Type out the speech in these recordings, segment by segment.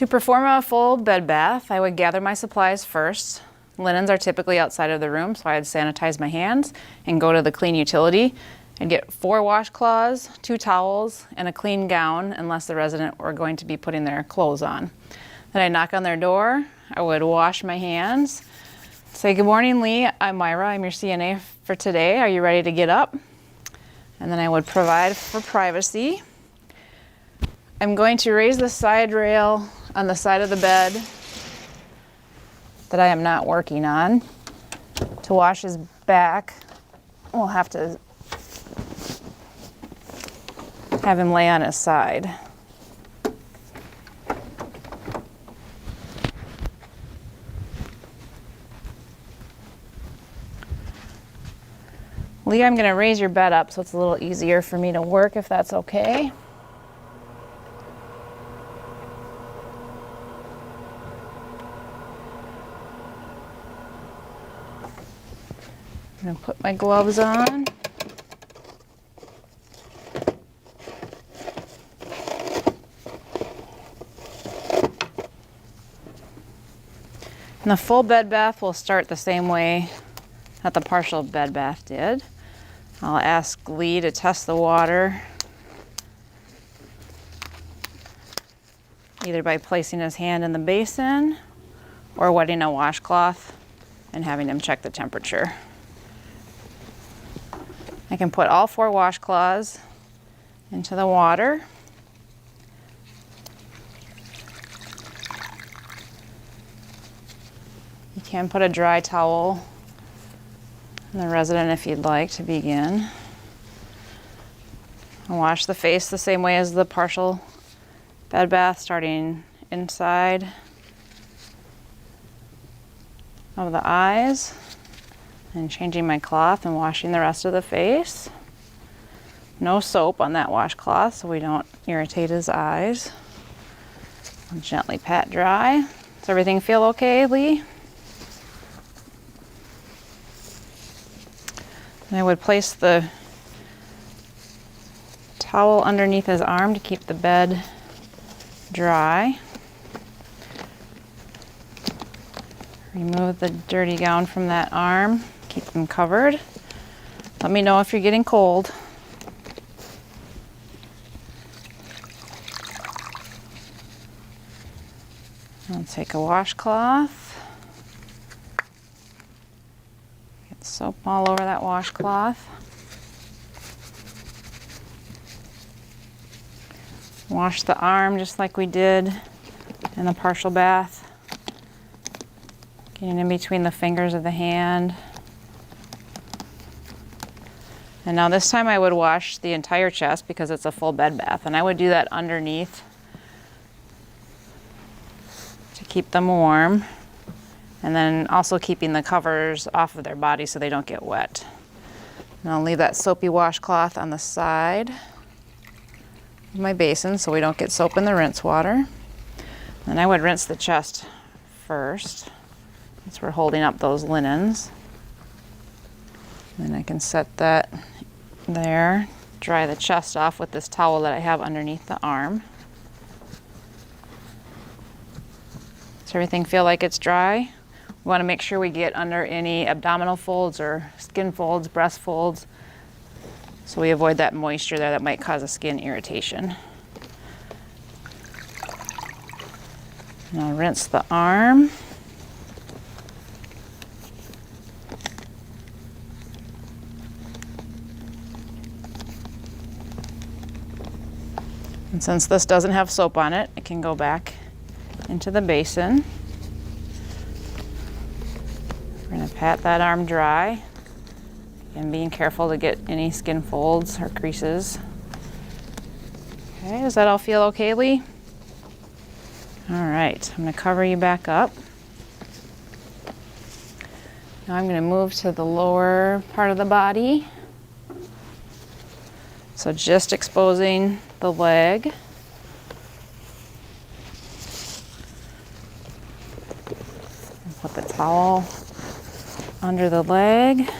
To perform a full bed bath, I would gather my supplies first. Linens are typically outside of the room, so I'd sanitize my hands and go to the clean utility and get 4 washcloths, 2 towels, and a clean gown unless the resident were going to be putting their clothes on. Then I'd knock on their door. I would wash my hands, say, "Good morning, Lee. I'm Myra. I'm your CNA for today. Are you ready to get up?" And then I would provide for privacy. I'm going to raise the side rail on the side of the bed that I am not working on. To wash his back, we'll have to have him lay on his side. Lee, I'm going to raise your bed up so it's a little easier for me to work, if that's okay. I'm going to put my gloves on. And the full bed bath will start the same way that the partial bed bath did. I'll ask Lee to test the water, either by placing his hand in the basin or wetting a washcloth and having him check the temperature. I can put all 4 washcloths into the water. You can put a dry towel on the resident if you'd like to begin. And wash the face the same way as the partial bed bath, starting inside of the eyes and changing my cloth and washing the rest of the face. No soap on that washcloth so we don't irritate his eyes. I'll gently pat dry. Does everything feel okay, Lee? And I would place the towel underneath his arm to keep the bed dry. Remove the dirty gown from that arm. Keep them covered. Let me know if you're getting cold. I'll take a washcloth. Get soap all over that washcloth. Wash the arm just like we did in the partial bath. Getting in between the fingers of the hand. And now this time I would wash the entire chest because it's a full bed bath, and I would do that underneath to keep them warm, and then also keeping the covers off of their body so they don't get wet. And I'll leave that soapy washcloth on the side of my basin so we don't get soap in the rinse water. And I would rinse the chest first since we're holding up those linens. Then I can set that there, dry the chest off with this towel that I have underneath the arm. Does everything feel like it's dry? We want to make sure we get under any abdominal folds or skin folds, breast folds, so we avoid that moisture there that might cause a skin irritation. And I'll rinse the arm. And since this doesn't have soap on it, it can go back into the basin. We're going to pat that arm dry and being careful to get any skin folds or creases. Okay, does that all feel okay, Lee? All right, I'm going to cover you back up. Now I'm going to move to the lower part of the body. So just exposing the leg. And put the towel under the leg.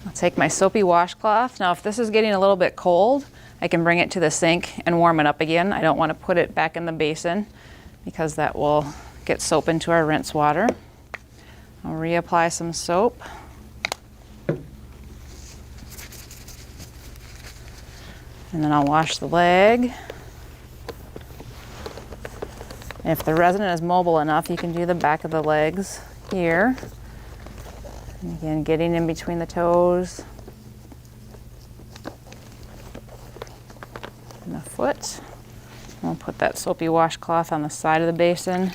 I'll take my soapy washcloth. Now if this is getting a little bit cold, I can bring it to the sink and warm it up again. I don't want to put it back in the basin because that will get soap into our rinse water. I'll reapply some soap. And then I'll wash the leg. If the resident is mobile enough, you can do the back of the legs here. And again, getting in between the toes and the foot. We'll put that soapy washcloth on the side of the basin.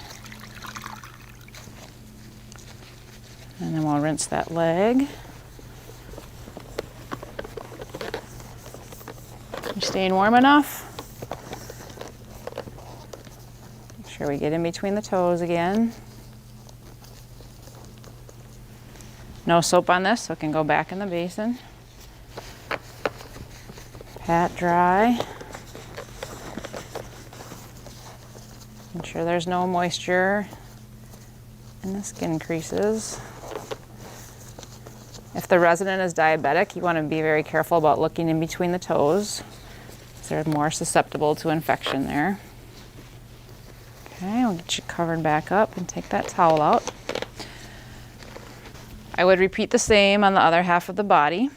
And then we'll rinse that leg. You staying warm enough? Make sure we get in between the toes again. No soap on this, so it can go back in the basin. Pat dry. Make sure there's no moisture in the skin creases. If the resident is diabetic, you want to be very careful about looking in between the toes, because they're more susceptible to infection there. Okay, we'll get you covered back up and take that towel out. I would repeat the same on the other half of the body.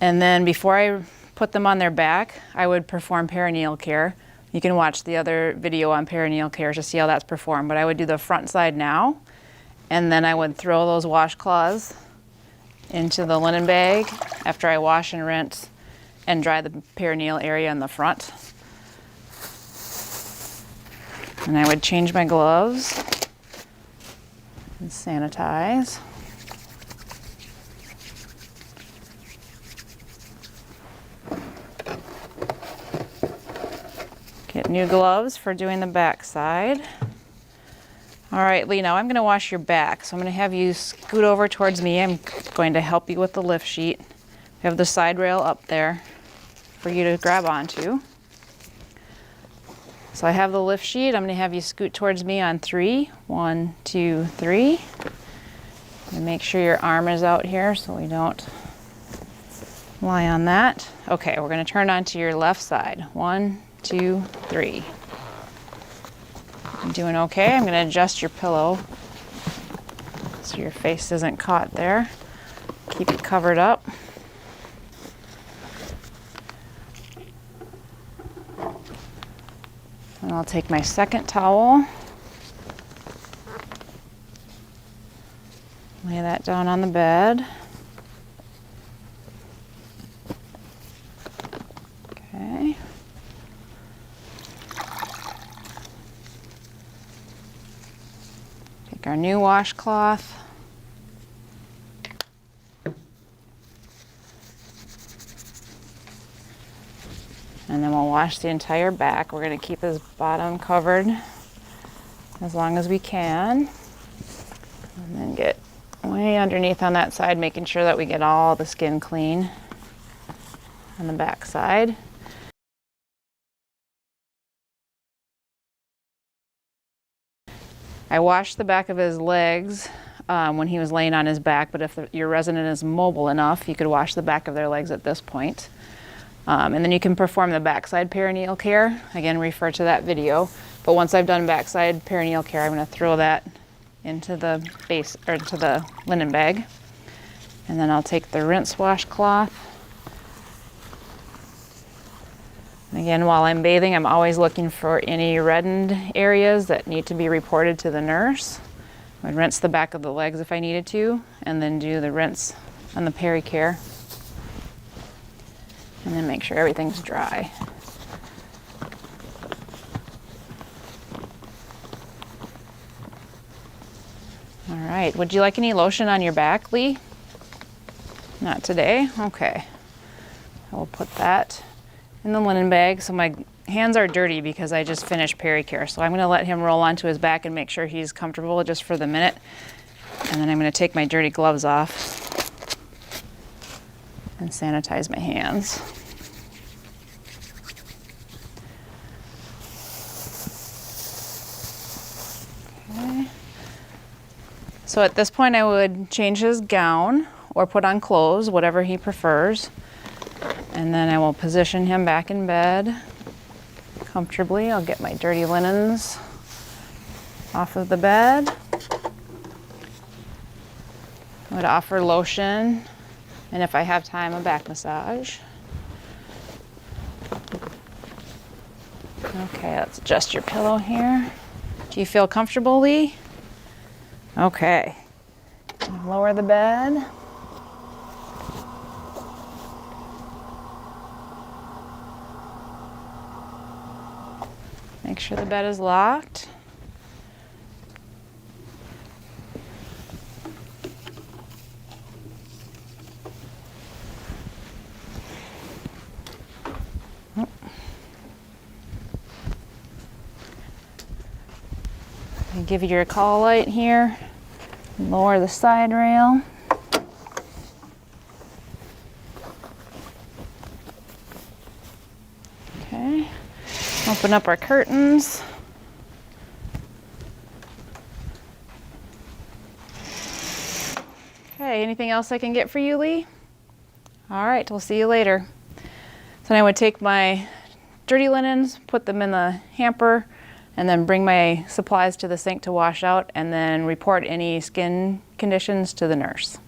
And then before I put them on their back, I would perform perineal care. You can watch the other video on perineal care to see how that's performed, but I would do the front side now, and then I would throw those washcloths into the linen bag after I wash and rinse and dry the perineal area in the front. And I would change my gloves and sanitize. Get new gloves for doing the back side. All right, Lee, now I'm going to wash your back. So I'm going to have you scoot over towards me. I'm going to help you with the lift sheet. We have the side rail up there for you to grab onto. So I have the lift sheet. I'm going to have you scoot towards me on 3. 1, 2, 3. And make sure your arm is out here so we don't lie on that. Okay, we're going to turn onto your left side. 1, 2, 3. I'm doing okay. I'm going to adjust your pillow so your face isn't caught there. Keep it covered up. And I'll take my second towel, lay that down on the bed. Okay. Take our new washcloth. And then we'll wash the entire back. We're going to keep his bottom covered as long as we can. And then get way underneath on that side, making sure that we get all the skin clean on the back side. I washed the back of his legs when he was laying on his back, but if your resident is mobile enough, you could wash the back of their legs at this point. And then you can perform the backside perineal care. Again, refer to that video. But once I've done backside perineal care, I'm going to throw that into the base or into the linen bag. And then I'll take the rinse washcloth. And again, while I'm bathing, I'm always looking for any reddened areas that need to be reported to the nurse. I would rinse the back of the legs if I needed to, and then do the rinse on the peri-care. And then make sure everything's dry. All right, would you like any lotion on your back, Lee? Not today? Okay. I will put that in the linen bag. So my hands are dirty because I just finished peri-care. So I'm gonna let him roll onto his back and make sure he's comfortable just for the minute. And then I'm gonna take my dirty gloves off and sanitize my hands. Okay. So at this point I would change his gown or put on clothes, whatever he prefers. And then I will position him back in bed. comfortably. I'll get my dirty linens off of the bed. I would offer lotion, and if I have time, a back massage. Okay, let's adjust your pillow here. Do you feel comfortable, Lee? Okay. Lower the bed. Make sure the bed is locked. Give you your call light here. Lower the side rail. Okay. Open up our curtains. Okay, anything else I can get for you, Lee? All right, we'll see you later. So I would take my dirty linens, put them in the hamper, and then bring my supplies to the sink to wash out, and then report any skin conditions to the nurse.